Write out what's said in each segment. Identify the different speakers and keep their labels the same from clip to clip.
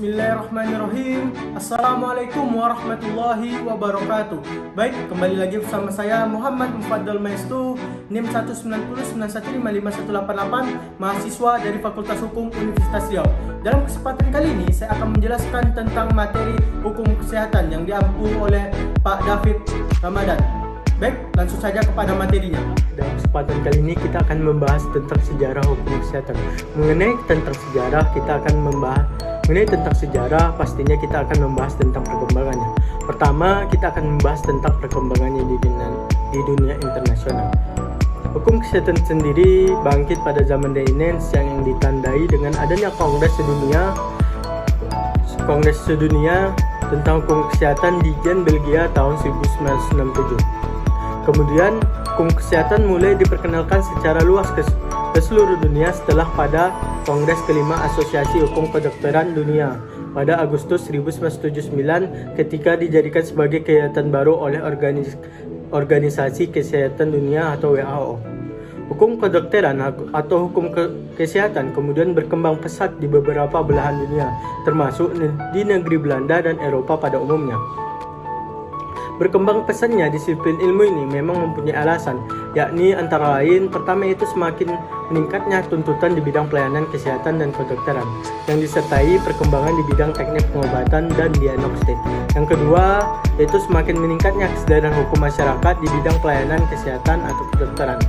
Speaker 1: Bismillahirrahmanirrahim. Assalamualaikum warahmatullahi wabarakatuh. Baik, kembali lagi bersama saya Muhammad Mufaddal Maestu, NIM 19091555188, mahasiswa dari Fakultas Hukum Universitas Riau. Dalam kesempatan kali ini saya akan menjelaskan tentang materi hukum kesehatan yang diampu oleh Pak David Ramadan. Baik, langsung saja kepada materinya.
Speaker 2: Dalam kesempatan kali ini kita akan membahas tentang sejarah hukum kesehatan. Mengenai tentang sejarah, pastinya kita akan membahas tentang perkembangannya. Pertama, kita akan membahas tentang perkembangannya di dunia internasional. Hukum kesehatan sendiri bangkit pada zaman Renaissance yang ditandai dengan adanya Kongres Sedunia tentang hukum kesehatan di Gent, Belgia tahun 1967. Kemudian, hukum kesehatan mulai diperkenalkan secara luas ke seluruh dunia setelah pada Kongres kelima Asosiasi Hukum Kedokteran Dunia pada Agustus 1979 ketika dijadikan sebagai kegiatan baru oleh Organisasi Kesehatan Dunia atau WHO. Hukum kedokteran atau hukum kesehatan kemudian berkembang pesat di beberapa belahan dunia, termasuk di negeri Belanda dan Eropa pada umumnya. Berkembang pesatnya disiplin ilmu ini memang mempunyai alasan, yakni antara lain pertama itu semakin meningkatnya tuntutan di bidang pelayanan kesehatan dan kedokteran yang disertai perkembangan di bidang teknik pengobatan dan diagnostik. Yang kedua, yaitu semakin meningkatnya kesadaran hukum masyarakat di bidang pelayanan kesehatan atau kedokteran.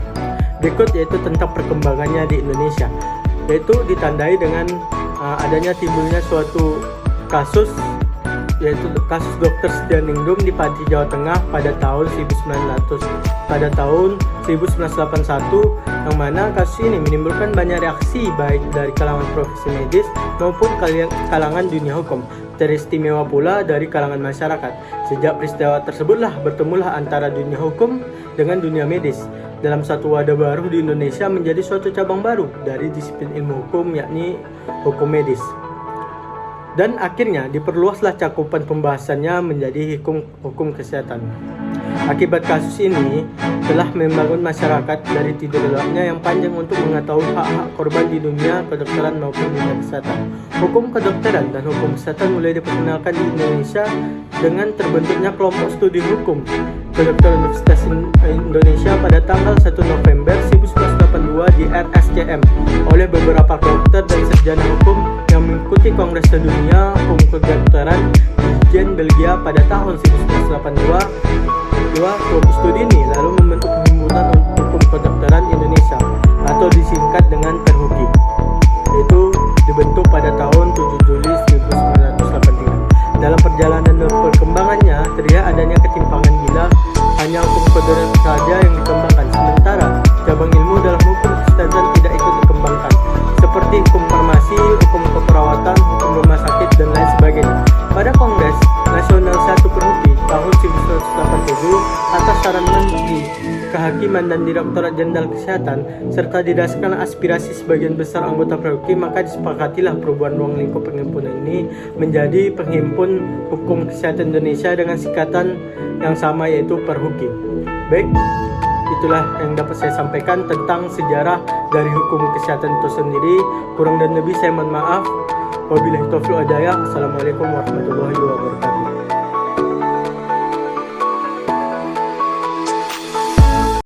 Speaker 2: Berikut yaitu tentang perkembangannya di Indonesia, yaitu ditandai dengan adanya timbulnya suatu kasus, yaitu kasus Dr. Setianingrum di Pati, Jawa Tengah pada tahun 1981, yang mana kasus ini menimbulkan banyak reaksi baik dari kalangan profesi medis maupun kalangan dunia hukum, teristimewa pula dari kalangan masyarakat. Sejak peristiwa tersebutlah bertemulah antara dunia hukum dengan dunia medis dalam satu wadah baru di Indonesia menjadi suatu cabang baru dari disiplin ilmu hukum, yakni hukum medis. Dan akhirnya diperluaslah cakupan pembahasannya menjadi hukum kesehatan. Akibat kasus ini telah membangun masyarakat dari tidur lelapnya yang panjang untuk mengetahui hak-hak korban di dunia kedokteran maupun dunia kesehatan. Hukum kedokteran dan hukum kesehatan mulai diperkenalkan di Indonesia dengan terbentuknya kelompok studi hukum kedokteran Universitas Indonesia pada tanggal 1 November 1982 di RSCM oleh beberapa dokter dan sarjana hukum yang mengikuti Kongres Sedunia Hukum Kedokteran di Gent, Belgia pada tahun 1982. Kelompok studi ini lalu membentuk Himpunan Hukum Kedokteran Indonesia atau disingkat dengan Perhuki, yaitu dibentuk pada tahun 7 Juli 1983. Dalam perjalanan dan perkembangannya terlihat adanya ketimpangan bila hanya hukum kedokteran saja yang dikembangkan, sementara cabang ilmu dalam hukum kesehatan tidak ikut dikembangkan, seperti hukum farmasi, hukum keperawatan, hukum rumah sakit, dan lain sebagainya. Pada Kongres Nasional 1 Perhuki tahun 1987 atas saran Menteri Kehakiman dan Direktorat Jenderal Kesehatan serta didasarkan aspirasi sebagian besar anggota Perhuki, maka disepakatilah perubahan ruang lingkup penghimpunan ini menjadi Penghimpun Hukum Kesehatan Indonesia dengan singkatan yang sama, yaitu Perhuki. Baik, itulah yang dapat saya sampaikan tentang sejarah dari hukum kesehatan itu sendiri. Kurang dan lebih saya mohon maaf. Wabillahi taufiq wal hidayah. Assalamualaikum warahmatullahi wabarakatuh.